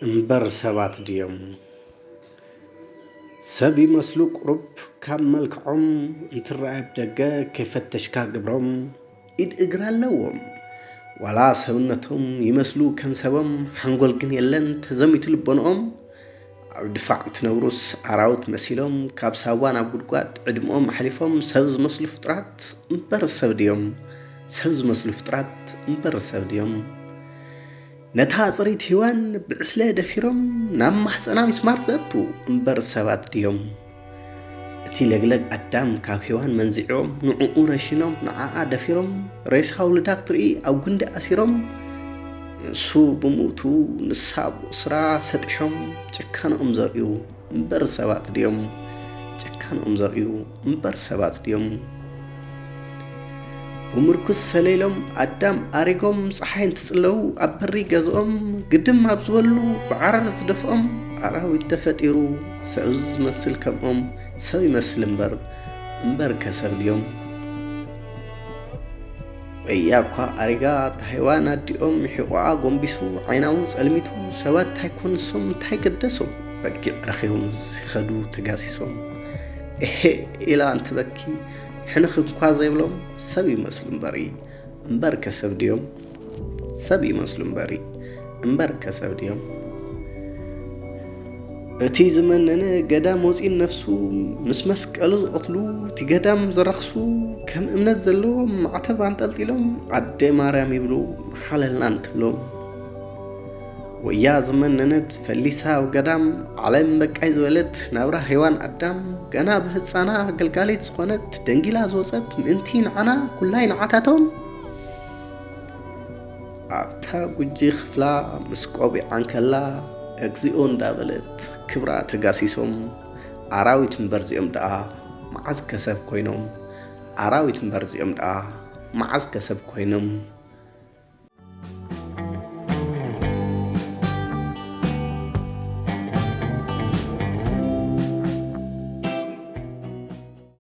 እምበር ሰባት ድዮም ሰብ ይመስሉ ቁሩብ ካብ መልክዖም እንትረኣይ ብደገ ከይፈተሽካ ግብሮም ኢድ እግሪ ኣለዎም ዋላ ሰብነቶም ይመስሉ ከም ሰቦም ሓንጎል ግን የለን ተዘሚቱ ልቦንኦም ኣብ ድፋዕ ትነብሩስ ኣራዊት መሲሎም ካብ ሳዋ ናብ ጉድጓድ ዕድሞኦም ኣሕሊፎም ሰብ ዝመስሉ ፍጥራት እምበር ሰብ ድዮም ሰብ ዝመስሉ ፍጥራት እምበር ሰብ ድዮም ነታ ጽሪት ህዋን ብዕስለ ደፊሮም ናብ ማሕፀና ምስማር ዘእቱ እምበር ሰባት ድዮም እቲ ለግለግ ኣዳም ካብ ህዋን መንዚዖም ንዕኡ ረሺኖም ንዓዓ ደፊሮም ሬሳ ውልዳ ክትርኢ ኣብ ጉንዲ ኣሲሮም ንሱ ብሞቱ ንሳ ብእስራ ሰጢሖም ጭካንኦም ዘርእዩ እምበር ሰባት ድዮም ጭካንኦም ዘርእዩ እምበር ሰባት ድዮም ብምርኩስ ሰሌሎም ኣዳም ኣሪጎም ፀሓይ እንትጽለው ኣብ በሪ ገዝኦም ግድም ኣብ ዝበሉ ብዓረር ዝደፍኦም ኣራዊት ተፈጢሩ ሰብ ዝመስል ከምኦም ሰብ ይመስል እምበር ከሰብ ድዮም ወያ እኳ ኣሪጋ ታሕዋን ኣዲኦም ሕቖኣ ጎንቢሱ ዓይናውን ጸልሚቱ ሰባት ታይኮን ንሶም እንታይ ገደሶም በጊዕ ረኺቦም ዝኸዱ ተጋሲሶም እሄ ኢላ እንትበኪ ሕንኽ እንኳ ዘይብሎም ሰብ ይመስሉ እምበር ከሰብ ድዮም ሰብ ይመስሉ እምበር ከሰብ ድዮም እቲ ዝመነነ ገዳም ወፂን ነፍሱ ምስ መስቀሉ ዝቐትሉ እቲ ገዳም ዘረኽሱ ከም እምነት ዘለዎም ማዕተብ አንጠልጢሎም ኣደይ ማርያም ይብሉ ሓለልና እንትብሎም ወያ ዝመነነት ፈሊሳ ኣብ ገዳም ዓለም በቃይ ዝበለት ናብራ ህዋን ኣዳም ገና ብህፃና ገልጋሊት ዝኾነት ደንጊላ ዝወፀት ምእንቲ ንዓና ኩላይ ንዓታቶም ኣብታ ጉጂ ክፍላ ምስ ቆቢዓን ከላ እግዚኦ እንዳበለት ክብራ ተጋሲሶም ኣራዊት እምበር እዚኦም ደኣ መዓዝ ከሰብ ኮይኖም ኣራዊት እምበር እዚኦም ደኣ መዓዝ ከሰብ ኮይኖም